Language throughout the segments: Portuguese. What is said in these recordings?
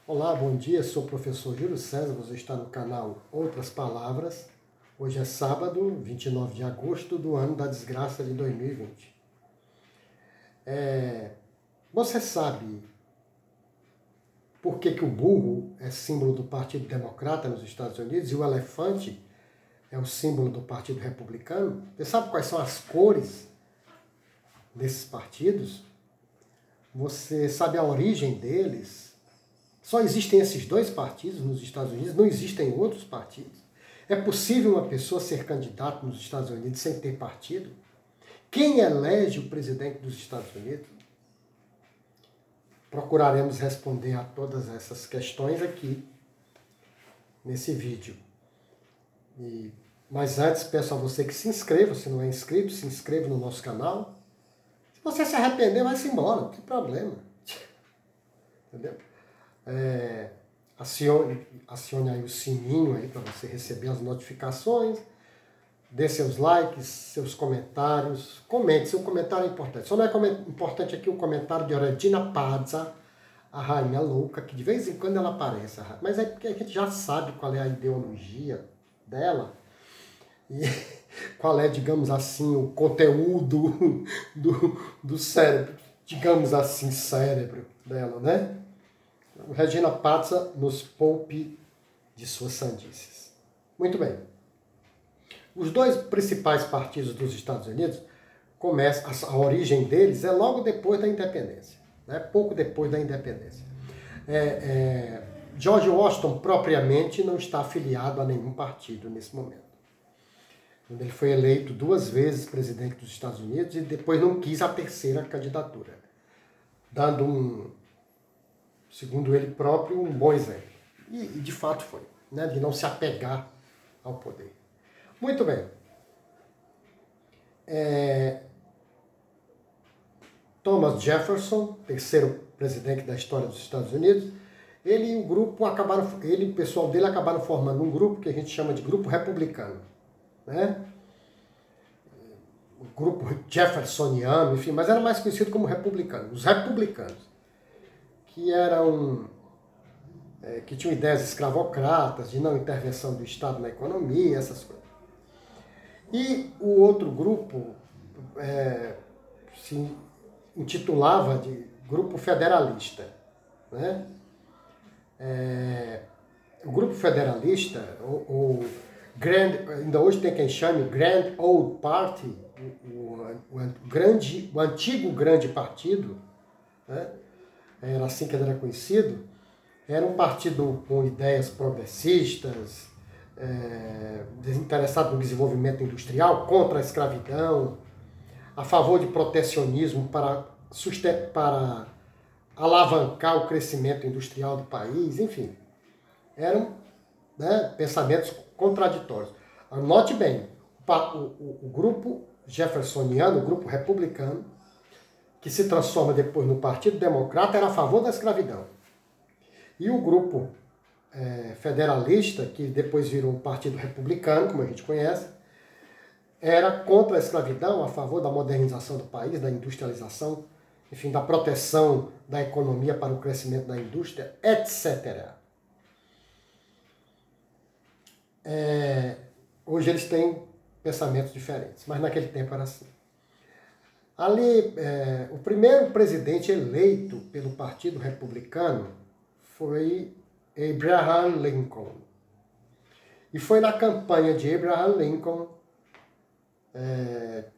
Olá, bom dia, sou o professor Júlio César, você está no canal Outras Palavras. Hoje é sábado, 29 de agosto do ano da desgraça de 2020. Você sabe por que o burro é símbolo do Partido Democrata nos Estados Unidos e o elefante é o símbolo do Partido Republicano? Você sabe quais são as cores desses partidos? Você sabe a origem deles? Só existem esses dois partidos nos Estados Unidos, não existem outros partidos. É possível uma pessoa ser candidata nos Estados Unidos sem ter partido? Quem elege o presidente dos Estados Unidos? Procuraremos responder a todas essas questões aqui nesse vídeo. Mas antes peço a você que se inscreva, se não é inscrito, se inscreva no nosso canal. Se você se arrepender, vai-se embora, não tem problema. Entendeu? Acione aí o sininho aí para você receber as notificações, dê seus likes, seus comentários, comente, seu comentário é importante. Só não é importante aqui o comentário de Regina Pazza, a rainha louca, que de vez em quando ela aparece, mas é porque a gente já sabe qual é a ideologia dela e qual é, digamos assim, o conteúdo do cérebro, digamos assim, cérebro dela, né? Regina Pazza nos poupe de suas sandices. Muito bem. Os dois principais partidos dos Estados Unidos, a origem deles é logo depois da independência, né? Pouco depois da independência. George Washington, propriamente, não está afiliado a nenhum partido nesse momento. Ele foi eleito 2 vezes presidente dos Estados Unidos e depois não quis a terceira candidatura, dando segundo ele próprio, um bom exemplo. E de fato foi, né, de não se apegar ao poder. Muito bem. Thomas Jefferson, terceiro presidente da história dos Estados Unidos, ele e o pessoal dele acabaram formando um grupo que a gente chama de grupo republicano, né? O grupo jeffersoniano, enfim, mas era mais conhecido como republicano. Os republicanos, que tinham ideias escravocratas, de não intervenção do Estado na economia, essas coisas. E o outro grupo se intitulava de Grupo Federalista, né? O Grupo Federalista, ainda hoje tem quem chame Grand Old Party, o antigo grande partido, né? Era assim que ele era conhecido, era um partido com ideias progressistas, desinteressado no desenvolvimento industrial, contra a escravidão, a favor de protecionismo para alavancar o crescimento industrial do país, enfim. Eram, né, pensamentos contraditórios. Note bem, o grupo jeffersoniano, o grupo republicano, que se transforma depois no Partido Democrata, era a favor da escravidão. E o grupo federalista, que depois virou o Partido Republicano, como a gente conhece, era contra a escravidão, a favor da modernização do país, da industrialização, enfim, da proteção da economia para o crescimento da indústria, etc. Hoje eles têm pensamentos diferentes, mas naquele tempo era assim. Ali, o primeiro presidente eleito pelo Partido Republicano foi Abraham Lincoln. E foi na campanha de Abraham Lincoln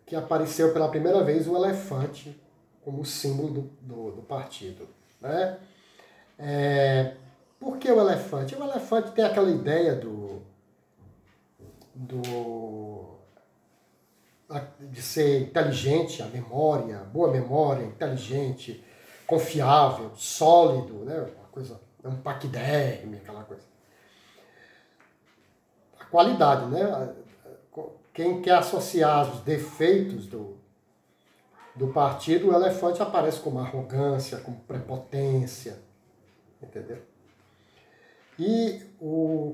que apareceu pela primeira vez o elefante como símbolo do partido, né? Por que o elefante? O elefante tem aquela ideia de ser inteligente, a memória, boa memória, inteligente, confiável, sólido, né? Uma coisa, um paquiderme, aquela coisa. A qualidade, né? Quem quer associar os defeitos do partido, o elefante aparece como arrogância, como prepotência, entendeu? E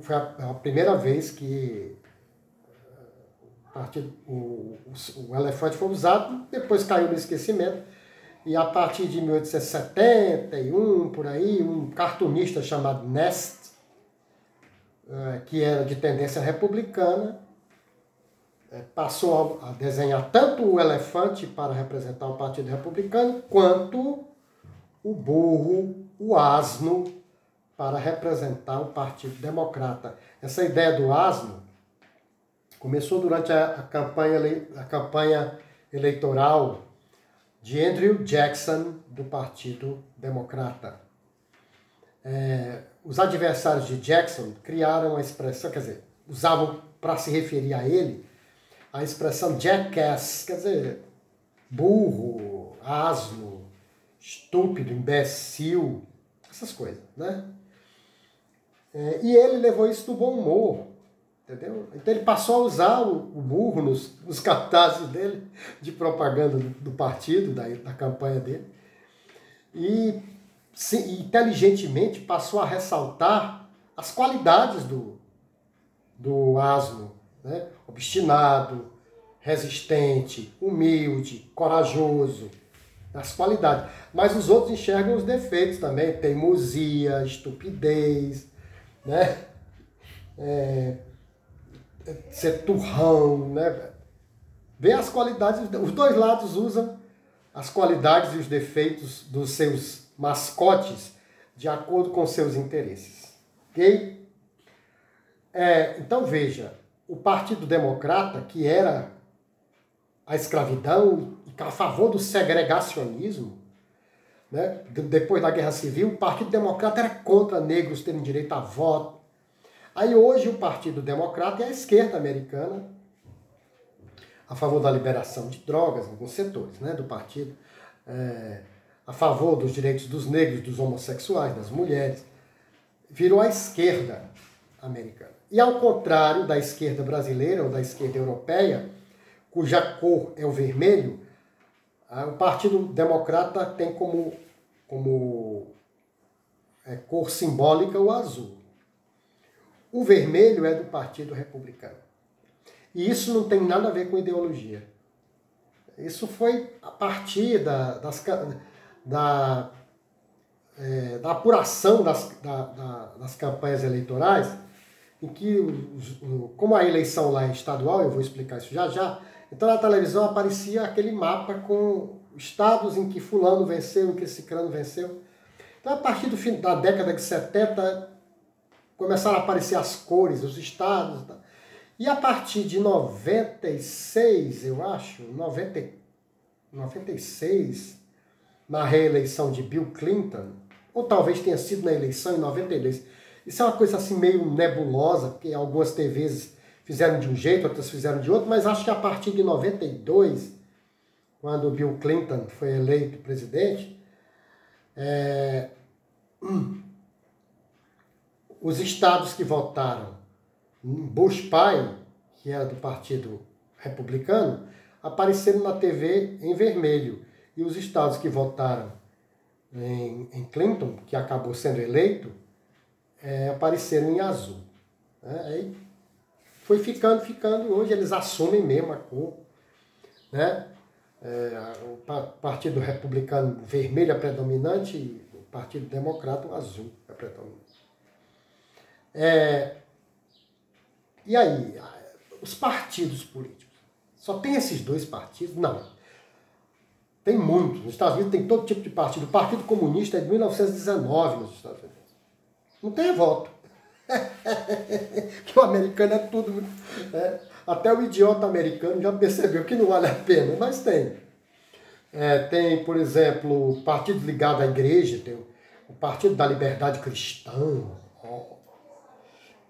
foi a primeira vez que o elefante foi usado, depois caiu no esquecimento, E a partir de 1871, por aí, um cartunista chamado Nast, que era de tendência republicana, passou a desenhar tanto o elefante para representar o Partido Republicano, quanto o burro, o asno, para representar o Partido Democrata. Essa ideia do asno começou durante a campanha eleitoral de Andrew Jackson, do Partido Democrata. Os adversários de Jackson criaram a expressão, quer dizer, usavam para se referir a ele, a expressão jackass, quer dizer, burro, asno, estúpido, imbecil, essas coisas, né? E ele levou isso no bom humor, entendeu? Então ele passou a usar o burro nos cartazes dele, de propaganda do partido, da campanha dele, e inteligentemente passou a ressaltar as qualidades do asno, né? Obstinado, resistente, humilde, corajoso, as qualidades. Mas os outros enxergam os defeitos também, teimosia, estupidez, né? Ser turrão, né? Vê as qualidades, os dois lados usam as qualidades e os defeitos dos seus mascotes de acordo com seus interesses. Ok? Então veja, o Partido Democrata, que era a escravidão e a favor do segregacionismo, né? Depois da Guerra Civil, o Partido Democrata era contra negros terem direito a voto. Aí hoje o Partido Democrata é a esquerda americana, a favor da liberação de drogas em alguns setores, né, do partido, a favor dos direitos dos negros, dos homossexuais, das mulheres. Virou a esquerda americana. E ao contrário da esquerda brasileira ou da esquerda europeia, cuja cor é o vermelho, o Partido Democrata tem como cor simbólica o azul. O vermelho é do Partido Republicano. E isso não tem nada a ver com ideologia. Isso foi a partir da apuração das campanhas eleitorais, em que, como a eleição lá é estadual, eu vou explicar isso já já, então na televisão aparecia aquele mapa com estados em que fulano venceu, em que ciclano venceu. Então a partir do fim da década de 70, começaram a aparecer as cores, os estados. E a partir de 96, eu acho, 96, na reeleição de Bill Clinton, ou talvez tenha sido na eleição em 92. Isso é uma coisa assim meio nebulosa, porque algumas TVs fizeram de um jeito, outras fizeram de outro, mas acho que a partir de 92, quando Bill Clinton foi eleito presidente, os estados que votaram Bush pai, que era do Partido Republicano, apareceram na TV em vermelho. E os estados que votaram em Clinton, que acabou sendo eleito, apareceram em azul. Aí foi ficando, hoje eles assumem mesmo a cor. Né? O Partido Republicano vermelho é predominante e o Partido Democrata o azul é predominante. E aí, os partidos políticos? Só tem esses dois partidos? Não. Tem muitos. Nos Estados Unidos tem todo tipo de partido. O Partido Comunista é de 1919 nos Estados Unidos. Não tem voto. Que o americano é tudo. Até o idiota americano já percebeu que não vale a pena, mas tem. Tem, por exemplo, partido ligado à igreja, tem o Partido da Liberdade Cristã.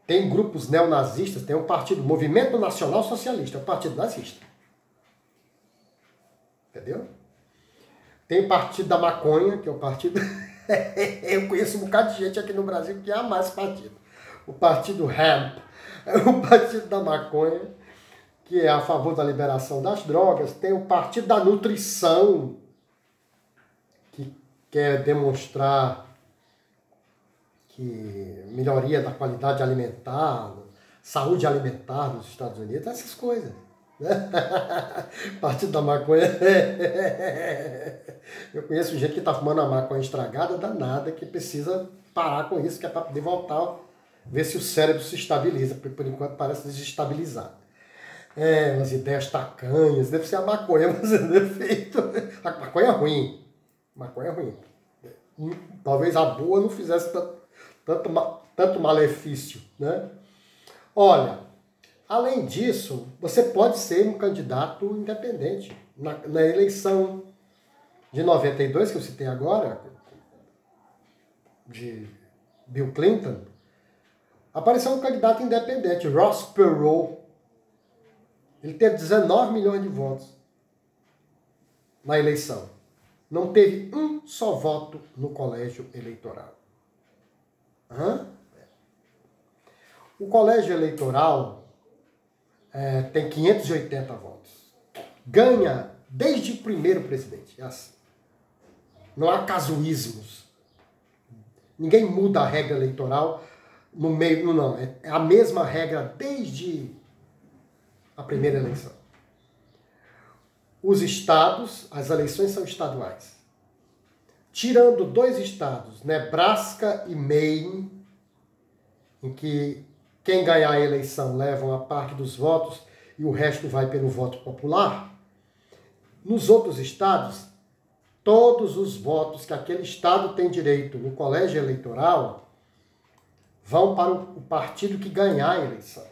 Tem grupos neonazistas, tem o partido Movimento Nacional Socialista, o partido nazista. Entendeu? Tem o Partido da Maconha, que é o partido... Eu conheço um bocado de gente aqui no Brasil que ama esse partido. O Partido Hemp, o Partido da Maconha, que é a favor da liberação das drogas. Tem o Partido da Nutrição, que quer demonstrar que melhoria da qualidade alimentar, saúde alimentar nos Estados Unidos, essas coisas. Partido da maconha. Eu conheço gente que está fumando a maconha estragada, danada, que precisa parar com isso, que é para poder voltar, ver se o cérebro se estabiliza, porque por enquanto parece desestabilizado. Umas ideias tacanhas, deve ser a maconha fazendo efeito. A maconha é ruim. Maconha é ruim. Talvez a boa não fizesse tanto malefício, né? Olha, além disso, você pode ser um candidato independente. Na eleição de 92, que eu citei agora, de Bill Clinton, apareceu um candidato independente, Ross Perot. Ele teve 19 milhões de votos na eleição. Não teve um só voto no colégio eleitoral. O colégio eleitoral tem 580 votos. Ganha desde o primeiro presidente. É assim. Não há casuísmos. Ninguém muda a regra eleitoral no meio. Não, é a mesma regra desde a primeira eleição. Os estados, as eleições são estaduais. Tirando 2 estados, Nebraska e Maine, em que quem ganhar a eleição leva uma parte dos votos e o resto vai pelo voto popular, nos outros estados, todos os votos que aquele estado tem direito no colégio eleitoral vão para o partido que ganhar a eleição.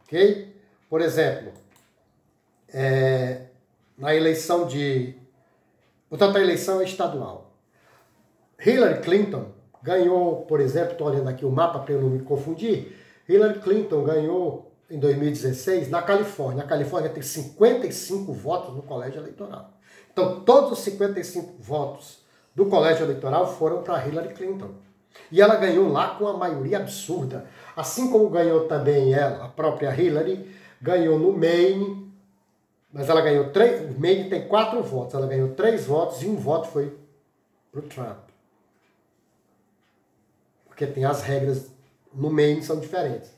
Ok? Por exemplo, na eleição portanto, a eleição é estadual. Hillary Clinton ganhou, por exemplo, estou olhando aqui o mapa para eu não me confundir, Hillary Clinton ganhou em 2016 na Califórnia. A Califórnia tem 55 votos no colégio eleitoral. Então, todos os 55 votos do colégio eleitoral foram para Hillary Clinton. E ela ganhou lá com a maioria absurda. Assim como ganhou também ela, a própria Hillary, ganhou no Maine, mas ela ganhou 3, o Maine tem 4 votos, ela ganhou 3 votos e 1 voto foi para o Trump. Porque tem as regras no Maine são diferentes.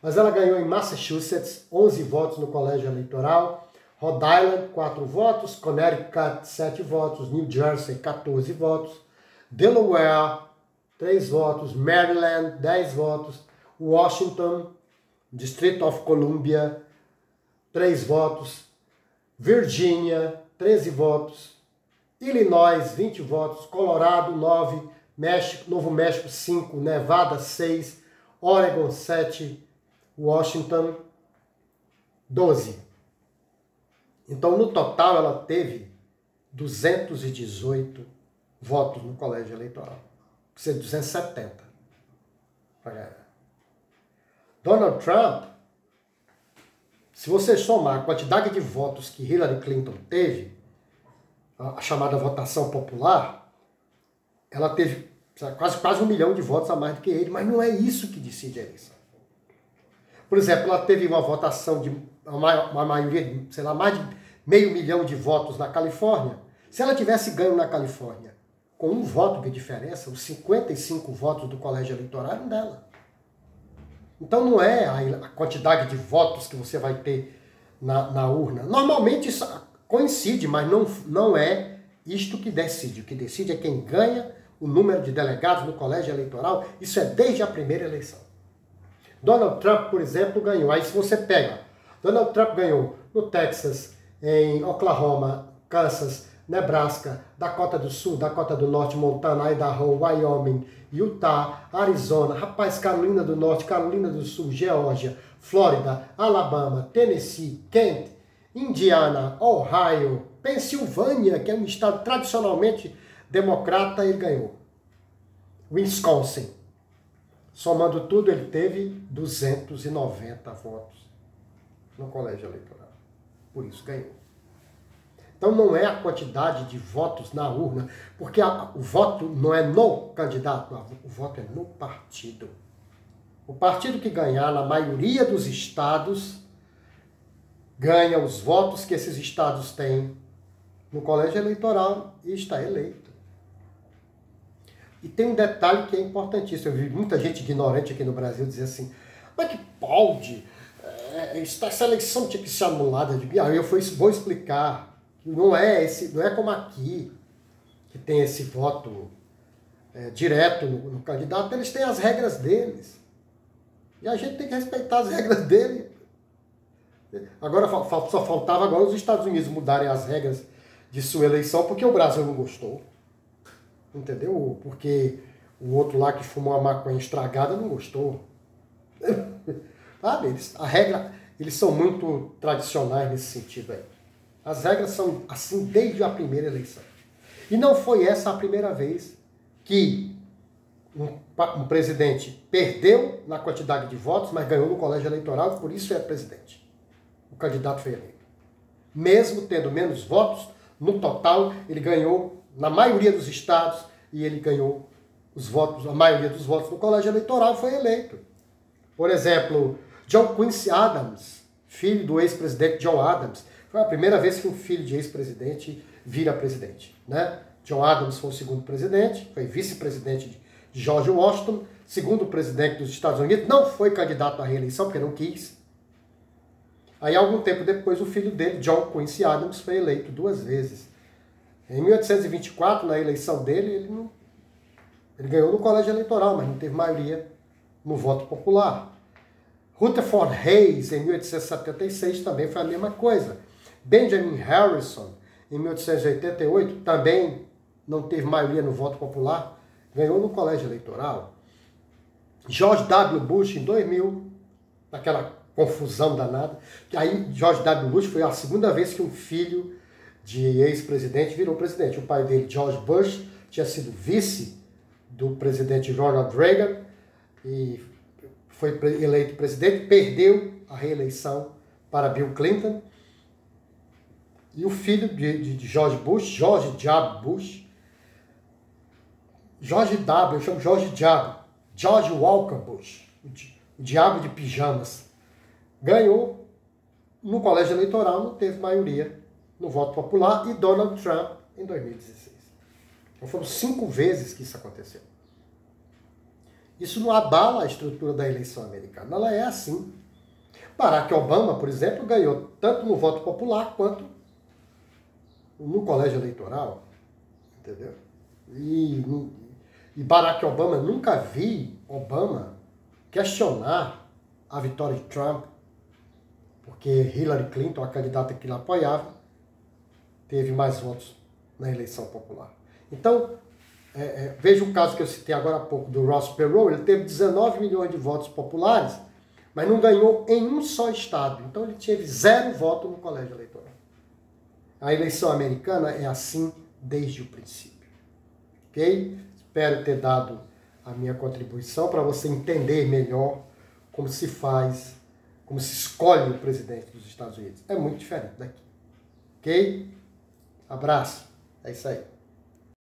Mas ela ganhou em Massachusetts 11 votos no colégio eleitoral, Rhode Island 4 votos, Connecticut 7 votos, New Jersey 14 votos, Delaware 3 votos, Maryland 10 votos, Washington, District of Columbia 3 votos, Virgínia 13 votos, Illinois 20 votos, Colorado 9, Novo México 5, Nevada 6, Oregon 7, Washington 12. Então, no total, ela teve 218 votos no colégio eleitoral. Precisa de 270 para ganhar. Donald Trump, se você somar a quantidade de votos que Hillary Clinton teve, a chamada votação popular, ela teve quase 1 milhão de votos a mais do que ele, mas não é isso que decide a eleição. Por exemplo, ela teve uma votação de uma maioria, sei lá, mais de 500 mil de votos na Califórnia. Se ela tivesse ganho na Califórnia com 1 voto de diferença, os 55 votos do colégio eleitoral eram dela. Então não é a quantidade de votos que você vai ter na urna. Normalmente isso coincide, mas não é isto que decide. O que decide é quem ganha o número de delegados no colégio eleitoral. Isso é desde a primeira eleição. Donald Trump, por exemplo, ganhou. Aí se você pega, Donald Trump ganhou no Texas, em Oklahoma, Kansas, Nebraska, Dakota do Sul, Dakota do Norte, Montana, Idaho, Wyoming, Utah, Arizona, Carolina do Norte, Carolina do Sul, Geórgia, Flórida, Alabama, Tennessee, Kent, Indiana, Ohio, Pensilvânia, que é um estado tradicionalmente democrata, ele ganhou. Wisconsin. Somando tudo, ele teve 290 votos no colégio eleitoral. Por isso ganhou. Então não é a quantidade de votos na urna, porque o voto não é no candidato, não, o voto é no partido. O partido que ganhar na maioria dos estados ganha os votos que esses estados têm no colégio eleitoral e está eleito. E tem um detalhe que é importantíssimo. Eu vi muita gente ignorante aqui no Brasil dizer assim, mas que pode? essa eleição tinha que ser anulada. Aí eu vou explicar. Não é como aqui, que tem esse voto direto no candidato. Eles têm as regras deles. E a gente tem que respeitar as regras dele. Agora só faltava agora os Estados Unidos mudarem as regras de sua eleição porque o Brasil não gostou. Entendeu? Porque o outro lá que fumou a maconha estragada não gostou. Sabe? Eles são muito tradicionais nesse sentido aí. As regras são assim desde a primeira eleição. E não foi essa a primeira vez que um presidente perdeu na quantidade de votos, mas ganhou no colégio eleitoral, por isso é presidente. O candidato foi eleito. Mesmo tendo menos votos, no total ele ganhou na maioria dos estados e ele ganhou a maioria dos votos no colégio eleitoral e foi eleito. Por exemplo, John Quincy Adams, filho do ex-presidente John Adams, foi a primeira vez que um filho de ex-presidente vira presidente, né? John Adams foi o segundo presidente, foi vice-presidente de George Washington, segundo presidente dos Estados Unidos, não foi candidato à reeleição porque não quis. Aí, algum tempo depois, o filho dele, John Quincy Adams, foi eleito 2 vezes. Em 1824, na eleição dele, ele ganhou no colégio eleitoral, mas não teve maioria no voto popular. Rutherford Hayes, em 1876, também foi a mesma coisa. Benjamin Harrison, em 1888, também não teve maioria no voto popular, ganhou no colégio eleitoral. George W. Bush, em 2000, naquela confusão danada, que aí George W. Bush foi a segunda vez que um filho de ex-presidente virou presidente. O pai dele, George Bush, tinha sido vice do presidente Ronald Reagan e foi eleito presidente, perdeu a reeleição para Bill Clinton. E o filho de George Bush, George W. Bush, eu chamo George Walker Bush, o diabo de pijamas, ganhou no colégio eleitoral, não teve maioria no voto popular, e Donald Trump em 2016. Então foram 5 vezes que isso aconteceu. Isso não abala a estrutura da eleição americana, ela é assim. Barack Obama, por exemplo, ganhou tanto no voto popular quanto no colégio eleitoral, entendeu? E Barack Obama, nunca vi Obama questionar a vitória de Trump, porque Hillary Clinton, a candidata que ele apoiava, teve mais votos na eleição popular. Então, veja o caso que eu citei agora há pouco do Ross Perot, ele teve 19 milhões de votos populares, mas não ganhou em um só estado. Então ele teve 0 voto no colégio eleitoral. A eleição americana é assim desde o princípio. Ok? Espero ter dado a minha contribuição para você entender melhor como se faz, como se escolhe o presidente dos Estados Unidos. É muito diferente daqui. Ok? Abraço. É isso aí.